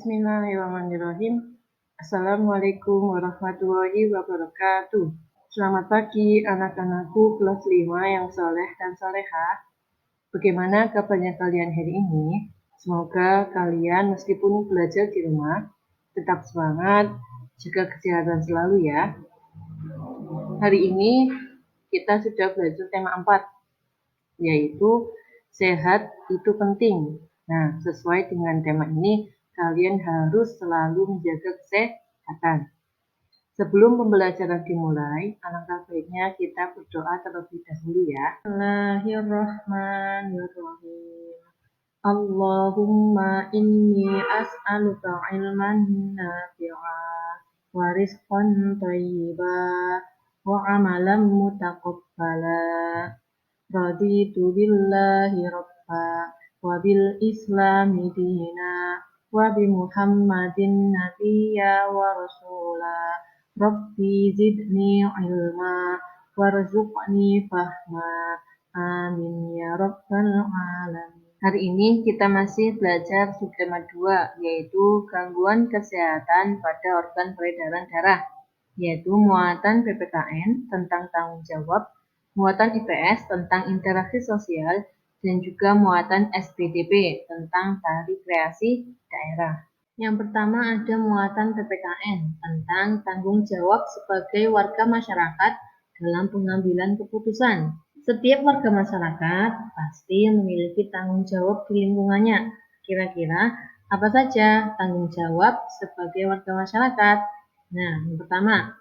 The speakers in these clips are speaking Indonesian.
Bismillahirrahmanirrahim. Assalamualaikum warahmatullahi wabarakatuh. Selamat pagi anak-anakku kelas 5 yang soleh dan solehah. Bagaimana kabarnya kalian hari ini? Semoga kalian meskipun belajar di rumah, tetap semangat, jaga kesehatan selalu ya. Hari ini kita sudah belajar tema 4, yaitu sehat itu penting. Nah, sesuai dengan tema ini, kalian harus selalu menjaga kesehatan. Sebelum pembelajaran dimulai, alangkah baiknya kita berdoa terlebih dahulu ya. Bismillahirrahmanirrahim. Allahumma inni as'aluka ilman nafi'a wa rizqan thayyiba wa amalan mutaqabbala. Raditu billahi rabba wa bil islami dina wa bi muhammadin nabiyya wa rasula. Rabbi zidni ilma warzuqni fahma. Amin ya rabbal alamin. Hari ini kita masih belajar subtema 2, yaitu gangguan kesehatan pada organ peredaran darah, yaitu muatan PPKN tentang tanggung jawab, muatan IPS tentang interaksi sosial, dan juga muatan SPDP tentang tari kreasi daerah. Yang pertama ada muatan PPKN tentang tanggung jawab sebagai warga masyarakat dalam pengambilan keputusan. Setiap warga masyarakat pasti memiliki tanggung jawab di lingkungannya. Kira-kira apa saja tanggung jawab sebagai warga masyarakat? Nah, yang pertama,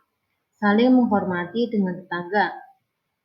saling menghormati dengan tetangga.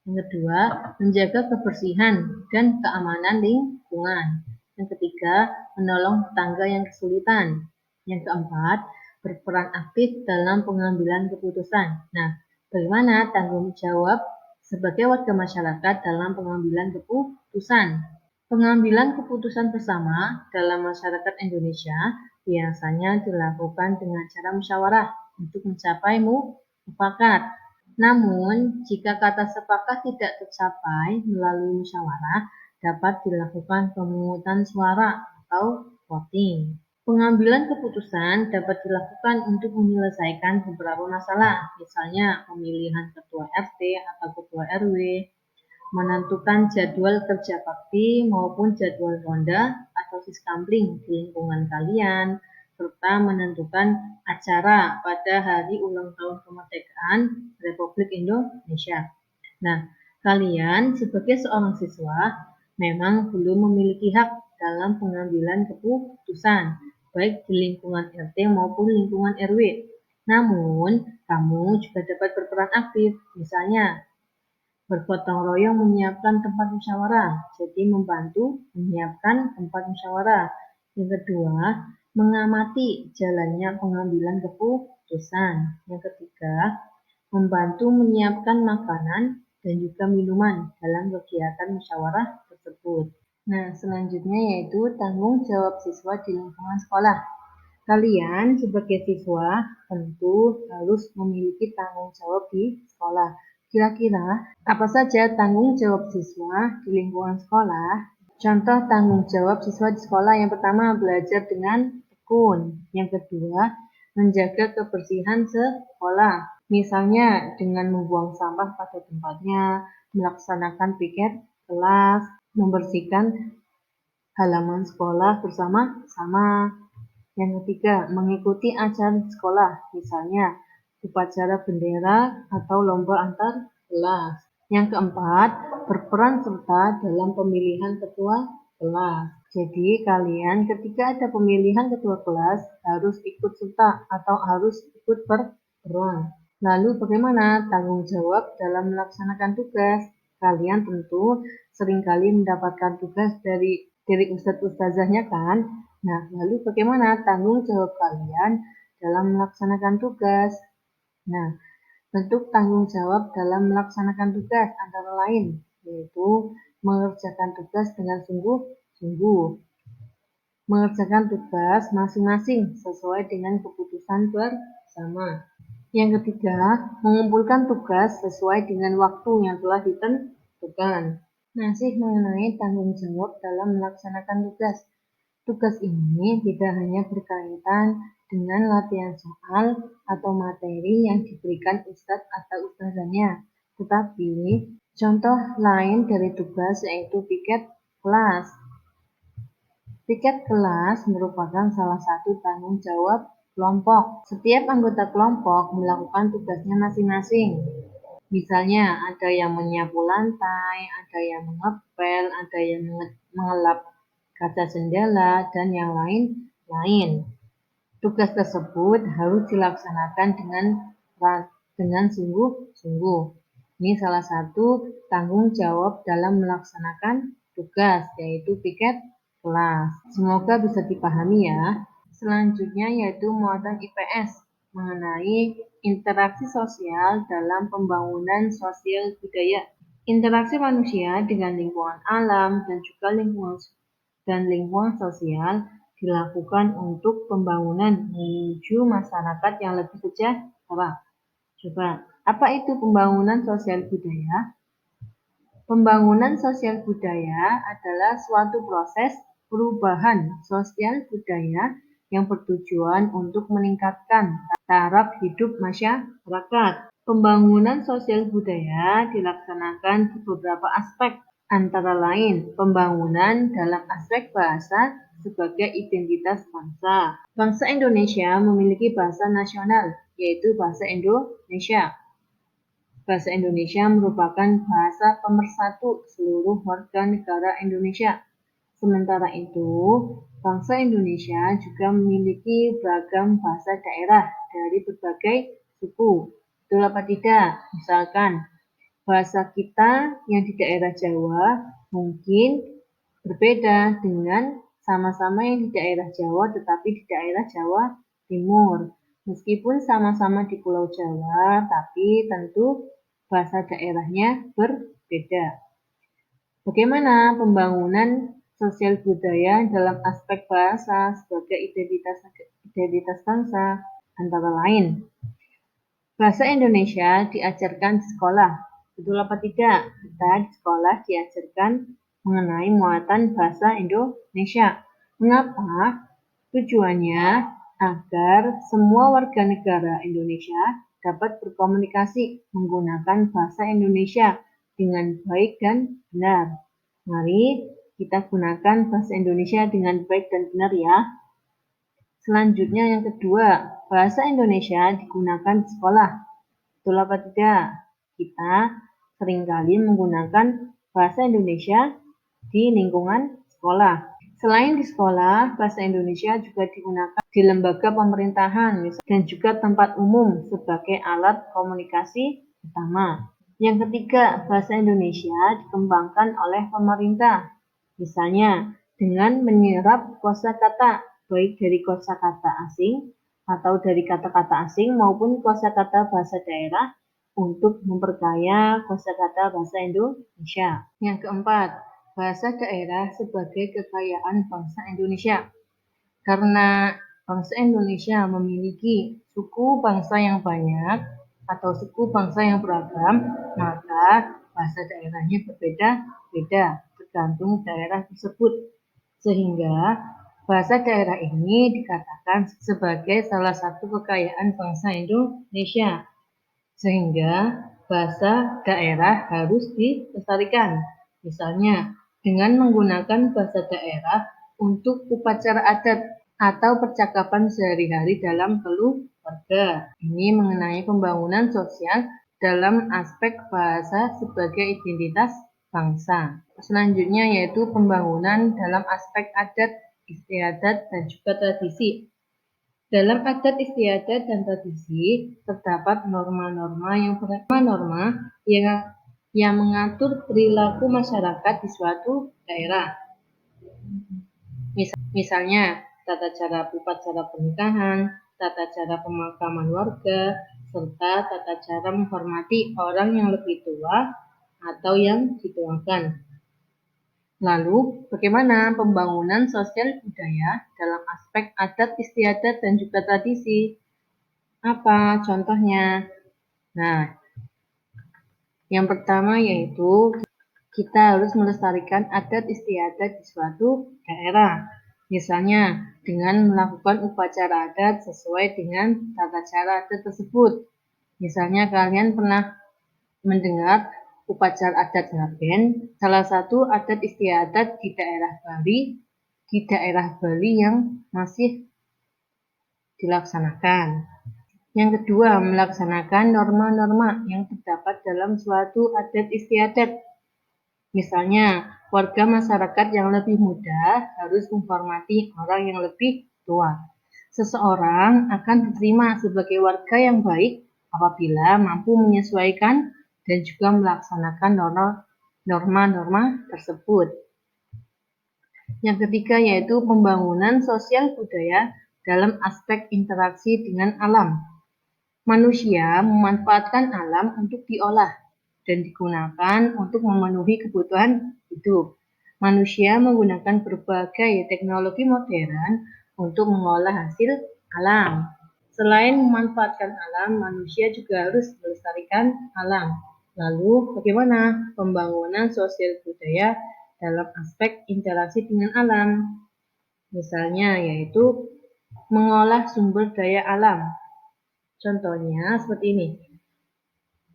Yang kedua, menjaga kebersihan dan keamanan lingkungan. Yang ketiga, menolong tetangga yang kesulitan. Yang keempat, berperan aktif dalam pengambilan keputusan. Nah, bagaimana tanggung jawab sebagai warga masyarakat dalam pengambilan keputusan? Pengambilan keputusan bersama dalam masyarakat Indonesia biasanya dilakukan dengan cara musyawarah untuk mencapai mufakat. Namun, jika kata sepakat tidak tercapai melalui musyawarah, dapat dilakukan pemungutan suara atau voting. Pengambilan keputusan dapat dilakukan untuk menyelesaikan beberapa masalah, misalnya pemilihan ketua RT atau ketua RW, menentukan jadwal kerja bakti maupun jadwal ronda atau siskampling di lingkungan kalian, serta menentukan acara pada hari ulang tahun kemerdekaan Republik Indonesia. Nah, kalian sebagai seorang siswa memang belum memiliki hak dalam pengambilan keputusan, baik di lingkungan RT maupun lingkungan RW. Namun, kamu juga dapat berperan aktif, misalnya bergotong royong menyiapkan tempat musyawarah, jadi membantu menyiapkan tempat musyawarah. Yang kedua, mengamati jalannya pengambilan keputusan. Yang ketiga, membantu menyiapkan makanan dan juga minuman dalam kegiatan musyawarah tersebut. Nah, selanjutnya yaitu tanggung jawab siswa di lingkungan sekolah. Kalian sebagai siswa tentu harus memiliki tanggung jawab di sekolah. Kira-kira apa saja tanggung jawab siswa di lingkungan sekolah? Contoh tanggung jawab siswa di sekolah, yang pertama belajar dengan tekun, yang kedua menjaga kebersihan sekolah, misalnya dengan membuang sampah pada tempatnya, melaksanakan piket kelas, membersihkan halaman sekolah bersama-sama. Yang ketiga, mengikuti acara sekolah, misalnya upacara bendera atau lomba antar kelas. Yang keempat, berperan serta dalam pemilihan ketua kelas. Jadi kalian ketika ada pemilihan ketua kelas harus ikut serta atau harus ikut berperan. Lalu bagaimana tanggung jawab dalam melaksanakan tugas? Kalian tentu seringkali mendapatkan tugas dari ustadz-ustazahnya kan? Nah, lalu bagaimana tanggung jawab kalian dalam melaksanakan tugas? Nah, bentuk tanggung jawab dalam melaksanakan tugas antara lain, yaitu mengerjakan tugas dengan sungguh-sungguh, mengerjakan tugas masing-masing sesuai dengan keputusan bersama. Yang ketiga, mengumpulkan tugas sesuai dengan waktu yang telah ditentukan. Masih mengenai tanggung jawab dalam melaksanakan tugas. Tugas ini tidak hanya berkaitan dengan latihan soal atau materi yang diberikan ustadz atau ustazahnya, tetapi contoh lain dari tugas yaitu piket kelas. Piket kelas merupakan salah satu tanggung jawab kelompok. Setiap anggota kelompok melakukan tugasnya masing-masing. Misalnya ada yang menyapu lantai, ada yang mengepel, ada yang mengelap kaca jendela, dan yang lain-lain. Tugas tersebut harus dilaksanakan dengan sungguh-sungguh. Ini salah satu tanggung jawab dalam melaksanakan tugas, yaitu piket kelas. Semoga bisa dipahami ya. Selanjutnya yaitu muatan IPS mengenai interaksi sosial dalam pembangunan sosial budaya. Interaksi manusia dengan lingkungan alam dan lingkungan sosial dilakukan untuk pembangunan menuju masyarakat yang lebih sejahtera. Coba, apa itu pembangunan sosial budaya? Pembangunan sosial budaya adalah suatu proses perubahan sosial budaya yang bertujuan untuk meningkatkan taraf hidup masyarakat. Pembangunan sosial budaya dilaksanakan di beberapa aspek, antara lain pembangunan dalam aspek bahasa sebagai identitas bangsa. Bangsa Indonesia memiliki bahasa nasional, yaitu bahasa Indonesia. Bahasa Indonesia merupakan bahasa pemersatu seluruh warga negara Indonesia. Sementara itu, bangsa Indonesia juga memiliki beragam bahasa daerah dari berbagai suku. Betul apa tidak? Misalkan, bahasa kita yang di daerah Jawa mungkin berbeda dengan sama-sama yang di daerah Jawa tetapi di daerah Jawa Timur. Meskipun sama-sama di Pulau Jawa, tapi tentu bahasa daerahnya berbeda. Bagaimana pembangunan sosial budaya dalam aspek bahasa sebagai identitas bangsa? Antara lain, bahasa Indonesia diajarkan di sekolah. Betul apa tidak? Kita di sekolah diajarkan mengenai muatan bahasa Indonesia. Mengapa? Tujuannya agar semua warga negara Indonesia dapat berkomunikasi menggunakan bahasa Indonesia dengan baik dan benar. Mari kita gunakan bahasa Indonesia dengan baik dan benar ya. Selanjutnya yang kedua, bahasa Indonesia digunakan di sekolah. Betul apa tidak? Kita seringkali menggunakan bahasa Indonesia di lingkungan sekolah. Selain di sekolah, bahasa Indonesia juga digunakan di lembaga pemerintahan dan juga tempat umum sebagai alat komunikasi utama. Yang ketiga, bahasa Indonesia dikembangkan oleh pemerintah. Misalnya, dengan menyerap kosakata, baik dari kosakata asing atau dari kata-kata asing maupun kosakata bahasa daerah untuk memperkaya kosakata bahasa Indonesia. Yang keempat, bahasa daerah sebagai kekayaan bangsa Indonesia. Karena bangsa Indonesia memiliki suku bangsa yang banyak atau suku bangsa yang beragam, maka bahasa daerahnya berbeda-beda tergantung daerah tersebut. Sehingga bahasa daerah ini dikatakan sebagai salah satu kekayaan bangsa Indonesia. Sehingga bahasa daerah harus dilestarikan. Misalnya, dengan menggunakan bahasa daerah untuk upacara adat atau percakapan sehari-hari dalam keluarga. Ini mengenai pembangunan sosial dalam aspek bahasa sebagai identitas bangsa. Selanjutnya yaitu pembangunan dalam aspek adat, istiadat, dan juga tradisi. Dalam adat istiadat dan tradisi terdapat norma-norma yang mengatur perilaku masyarakat di suatu daerah. Misalnya, tata cara upacara pernikahan, tata cara pemakaman warga, serta tata cara menghormati orang yang lebih tua atau yang dituakan. Lalu, bagaimana pembangunan sosial budaya dalam aspek adat istiadat dan juga tradisi? Apa contohnya? Nah, yang pertama yaitu kita harus melestarikan adat istiadat di suatu daerah. Misalnya, dengan melakukan upacara adat sesuai dengan tata cara adat tersebut. Misalnya, kalian pernah mendengar upacara adat Ngaben, salah satu adat istiadat di daerah Bali yang masih dilaksanakan. Yang kedua, melaksanakan norma-norma yang terdapat dalam suatu adat istiadat. Misalnya, warga masyarakat yang lebih muda harus menghormati orang yang lebih tua. Seseorang akan diterima sebagai warga yang baik apabila mampu menyesuaikan dan juga melaksanakan norma-norma tersebut. Yang ketiga yaitu pembangunan sosial budaya dalam aspek interaksi dengan alam. Manusia memanfaatkan alam untuk diolah dan digunakan untuk memenuhi kebutuhan hidup. Manusia menggunakan berbagai teknologi modern untuk mengolah hasil alam. Selain memanfaatkan alam, manusia juga harus melestarikan alam. Lalu, bagaimana pembangunan sosial budaya dalam aspek interaksi dengan alam? Misalnya, yaitu mengolah sumber daya alam. Contohnya seperti ini.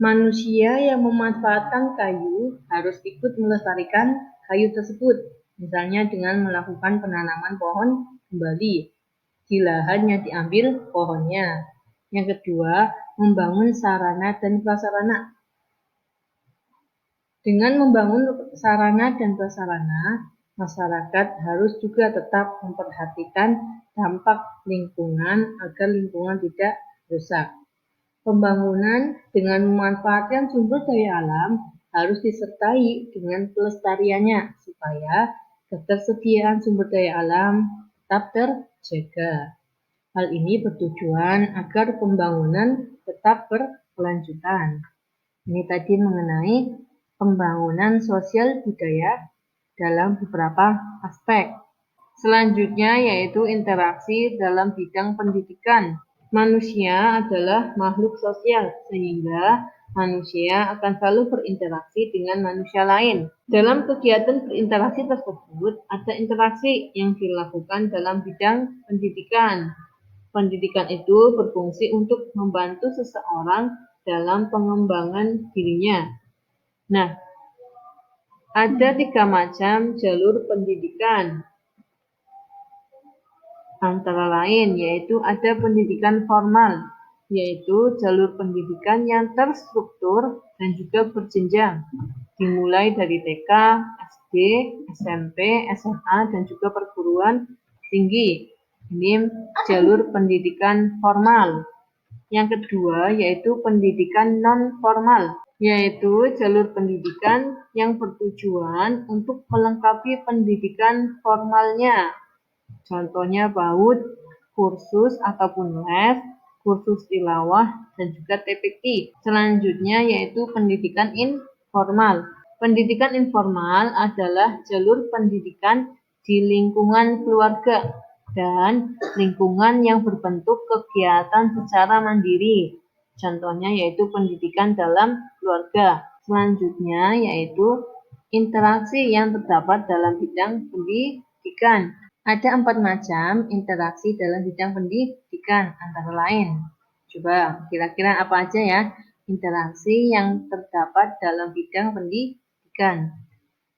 Manusia yang memanfaatkan kayu harus ikut melestarikan kayu tersebut, misalnya dengan melakukan penanaman pohon kembali di lahan yang diambil pohonnya. Yang kedua, membangun sarana dan prasarana. Dengan membangun sarana dan prasarana, masyarakat harus juga tetap memperhatikan dampak lingkungan agar lingkungan tidak rusak. Pembangunan dengan memanfaatkan sumber daya alam harus disertai dengan pelestariannya supaya ketersediaan sumber daya alam tetap terjaga. Hal ini bertujuan agar pembangunan tetap berkelanjutan. Ini tadi mengenai pembangunan sosial budaya dalam beberapa aspek. Selanjutnya yaitu interaksi dalam bidang pendidikan. Manusia adalah makhluk sosial, sehingga manusia akan selalu berinteraksi dengan manusia lain. Dalam kegiatan berinteraksi tersebut, ada interaksi yang dilakukan dalam bidang pendidikan. Pendidikan itu berfungsi untuk membantu seseorang dalam pengembangan dirinya. Nah, ada 3 macam jalur pendidikan. Antara lain yaitu ada pendidikan formal, yaitu jalur pendidikan yang terstruktur dan juga berjenjang, dimulai dari TK, SD, SMP, SMA, dan juga perguruan tinggi. Ini jalur pendidikan formal. Yang kedua yaitu pendidikan non-formal, yaitu jalur pendidikan yang bertujuan untuk melengkapi pendidikan formalnya. Contohnya PAUD, kursus ataupun les, kursus tilawah, dan juga TPQ. Selanjutnya yaitu pendidikan informal. Pendidikan informal adalah jalur pendidikan di lingkungan keluarga dan lingkungan yang berbentuk kegiatan secara mandiri. Contohnya yaitu pendidikan dalam keluarga. Selanjutnya yaitu interaksi yang terdapat dalam bidang pendidikan. Ada 4 macam interaksi dalam bidang pendidikan, antara lain. Coba, kira-kira apa aja ya interaksi yang terdapat dalam bidang pendidikan?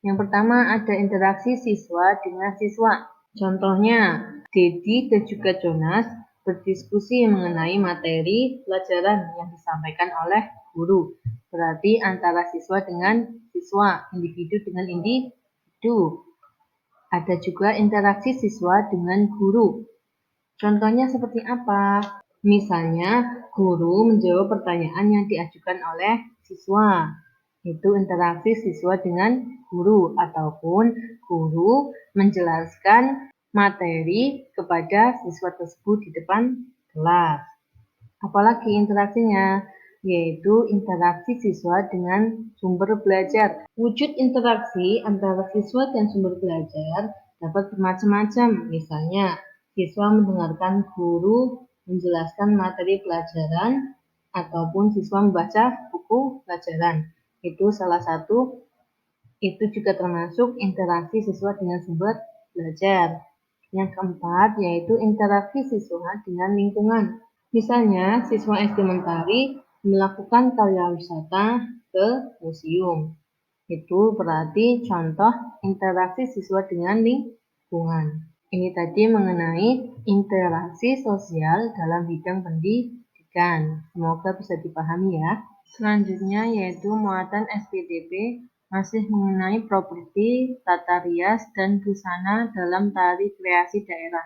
Yang pertama ada interaksi siswa dengan siswa. Contohnya, Dedi dan juga Jonas berdiskusi mengenai materi pelajaran yang disampaikan oleh guru. Berarti antara siswa dengan siswa, individu dengan individu. Ada juga interaksi siswa dengan guru. Contohnya seperti apa? Misalnya, guru menjawab pertanyaan yang diajukan oleh siswa. Itu interaksi siswa dengan guru, ataupun guru menjelaskan materi kepada siswa tersebut di depan kelas. Apalagi interaksinya? Yaitu interaksi siswa dengan sumber belajar. Wujud interaksi antara siswa dan sumber belajar dapat bermacam-macam. Misalnya, siswa mendengarkan guru menjelaskan materi pelajaran ataupun siswa membaca buku pelajaran. Itu salah satu, itu juga termasuk interaksi siswa dengan sumber belajar. Yang keempat yaitu interaksi siswa dengan lingkungan. Misalnya, siswa SD Mentari melakukan karya wisata ke museum. Itu berarti contoh interaksi siswa dengan lingkungan. Ini tadi mengenai interaksi sosial dalam bidang pendidikan. Semoga bisa dipahami ya. Selanjutnya yaitu muatan SPDP masih mengenai properti, tata rias, dan busana dalam tari kreasi daerah.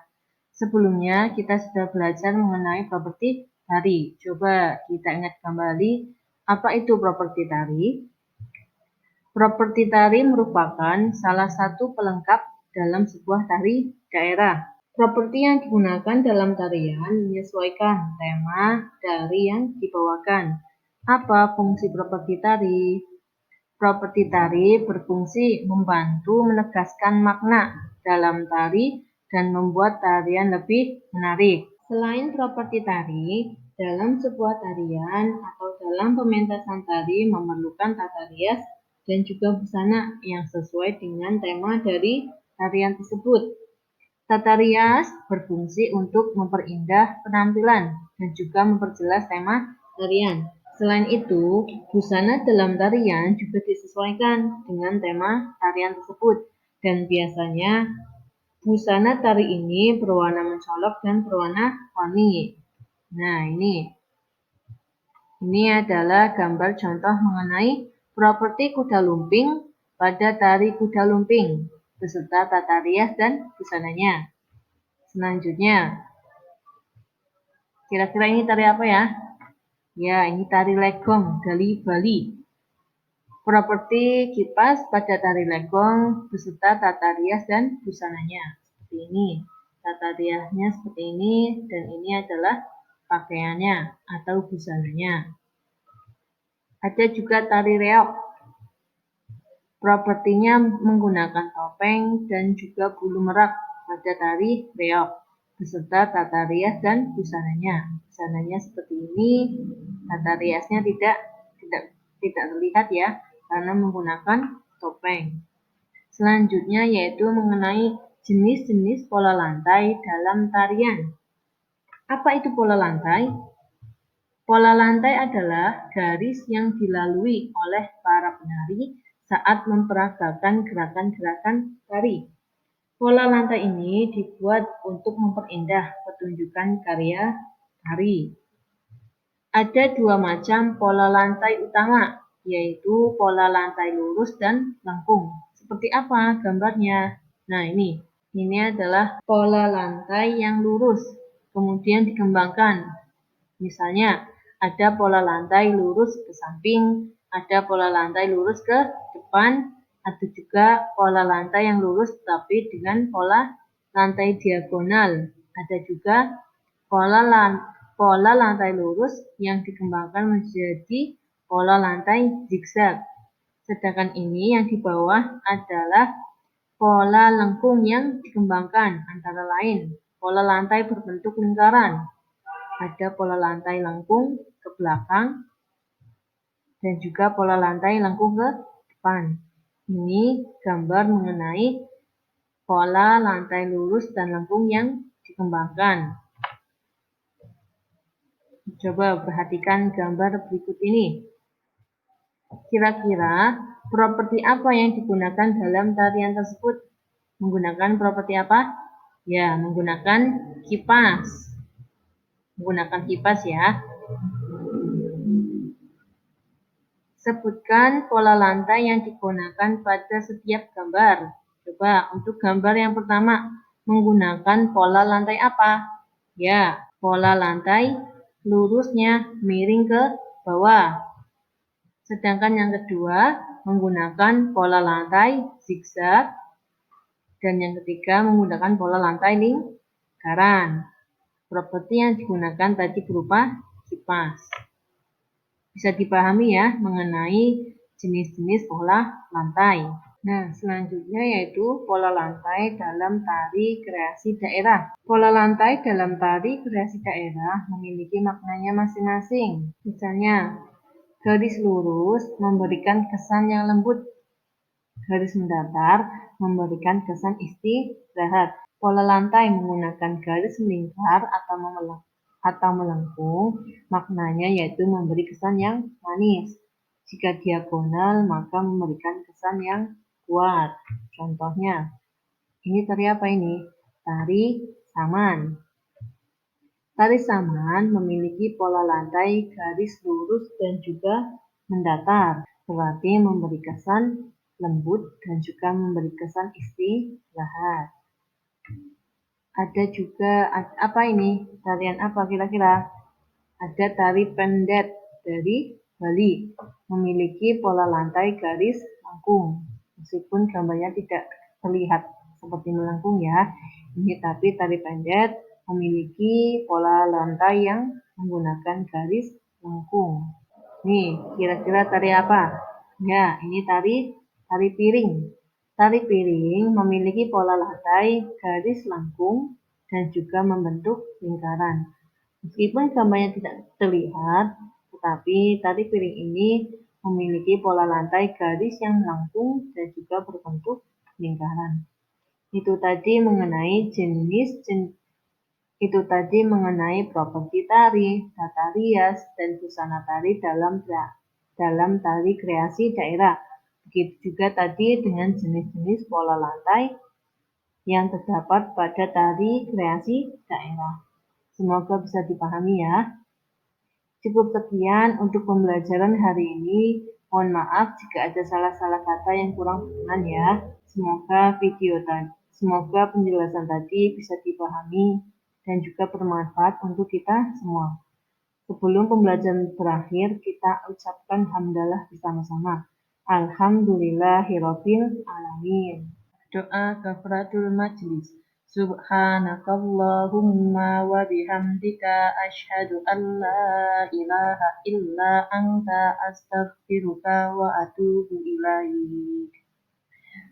Sebelumnya kita sudah belajar mengenai properti tari. Coba kita ingat kembali, apa itu properti tari? Properti tari merupakan salah satu pelengkap dalam sebuah tari daerah. Properti yang digunakan dalam tarian menyesuaikan tema dari yang dibawakan. Apa fungsi properti tari? Properti tari berfungsi membantu menegaskan makna dalam tari dan membuat tarian lebih menarik. Selain properti tari, dalam sebuah tarian atau dalam pementasan tari memerlukan tata rias dan juga busana yang sesuai dengan tema dari tarian tersebut. Tata rias berfungsi untuk memperindah penampilan dan juga memperjelas tema tarian. Selain itu, busana dalam tarian juga disesuaikan dengan tema tarian tersebut dan biasanya busana tari ini berwarna mencolok dan berwarna-warni. Nah, ini adalah gambar contoh mengenai properti kuda lumping pada tari kuda lumping beserta tata rias dan busananya. Selanjutnya, kira-kira ini tari apa ya? Ya, ini tari legong dari Bali. Properti kipas pada tari legong beserta tata rias dan busananya. Seperti ini. Tata riasnya seperti ini dan ini adalah pakaiannya atau busananya. Ada juga tari reog. Propertinya menggunakan topeng dan juga bulu merak pada tari reog beserta tata rias dan busananya. Busananya seperti ini, tata riasnya tidak terlihat ya karena menggunakan topeng. Selanjutnya yaitu mengenai jenis-jenis pola lantai dalam tarian. Apa itu pola lantai? Pola lantai adalah garis yang dilalui oleh para penari saat memperagakan gerakan-gerakan tari. Pola lantai ini dibuat untuk memperindah pertunjukan karya tari. Ada dua macam pola lantai utama, yaitu pola lantai lurus dan lengkung. Seperti apa gambarnya? Nah, ini adalah pola lantai yang lurus, kemudian dikembangkan. Misalnya, ada pola lantai lurus ke samping, ada pola lantai lurus ke depan, ada juga pola lantai yang lurus tapi dengan pola lantai diagonal. Ada juga pola lantai lurus yang dikembangkan menjadi pola lantai zigzag. Sedangkan ini yang di bawah adalah pola lengkung yang dikembangkan, antara lain pola lantai berbentuk lingkaran. Ada pola lantai lengkung ke belakang dan juga pola lantai lengkung ke depan. Ini gambar mengenai pola lantai lurus dan lengkung yang dikembangkan. Coba perhatikan gambar berikut ini. Kira-kira properti apa yang digunakan dalam tarian tersebut? Menggunakan properti apa? Ya, menggunakan kipas. Menggunakan kipas ya. Sebutkan pola lantai yang digunakan pada setiap gambar. Coba untuk gambar yang pertama, menggunakan pola lantai apa? Ya, pola lantai lurusnya miring ke bawah. Sedangkan yang kedua, menggunakan pola lantai zigzag. Dan yang ketiga, menggunakan pola lantai lingkaran. Properti yang digunakan tadi berupa kipas. Bisa dipahami ya mengenai jenis-jenis pola lantai. Nah, selanjutnya yaitu pola lantai dalam tari kreasi daerah. Pola lantai dalam tari kreasi daerah memiliki maknanya masing-masing. Misalnya, garis lurus memberikan kesan yang lembut. Garis mendatar memberikan kesan istirahat. Pola lantai menggunakan garis melingkar atau melengkung, maknanya yaitu memberi kesan yang manis. Jika diagonal, maka memberikan kesan yang kuat. Contohnya, ini tari apa ini? Tari saman. Tari saman memiliki pola lantai garis lurus dan juga mendatar, berarti memberi kesan lembut dan juga memberi kesan istirahat. Ada juga apa ini? Tarian apa kira-kira? Ada tari pendet dari Bali, memiliki pola lantai garis melengkung. Meskipun gambarnya tidak terlihat seperti melengkung ya, ini tapi tari pendet memiliki pola lantai yang menggunakan garis melengkung. Nih, kira-kira tari apa? Ya, ini tari piring. Tari piring memiliki pola lantai garis lengkung dan juga membentuk lingkaran. Meskipun gambarnya tidak terlihat, tetapi tari piring ini memiliki pola lantai garis yang melengkung dan juga berbentuk lingkaran. Itu tadi mengenai properti tari, tata rias, dan busana tari dalam tari kreasi daerah. Begitu juga tadi dengan jenis-jenis pola lantai yang terdapat pada tari kreasi daerah. Semoga bisa dipahami ya. Cukup sekian untuk pembelajaran hari ini. Mohon maaf jika ada salah-salah kata yang kurang berkenan ya. Semoga penjelasan tadi bisa dipahami dan juga bermanfaat untuk kita semua. Sebelum pembelajaran berakhir, kita ucapkan hamdalah bersama-sama. Alhamdulillahirabbil alamin. Doa kafaratul majlis. Subhanakallahumma wa bihamdika asyhadu an la ilaha illa anta astaghfiruka wa atubu ilaik.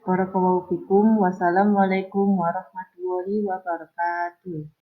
Barakallahu fikum. Wassalamualaikum warahmatullahi wabarakatuh.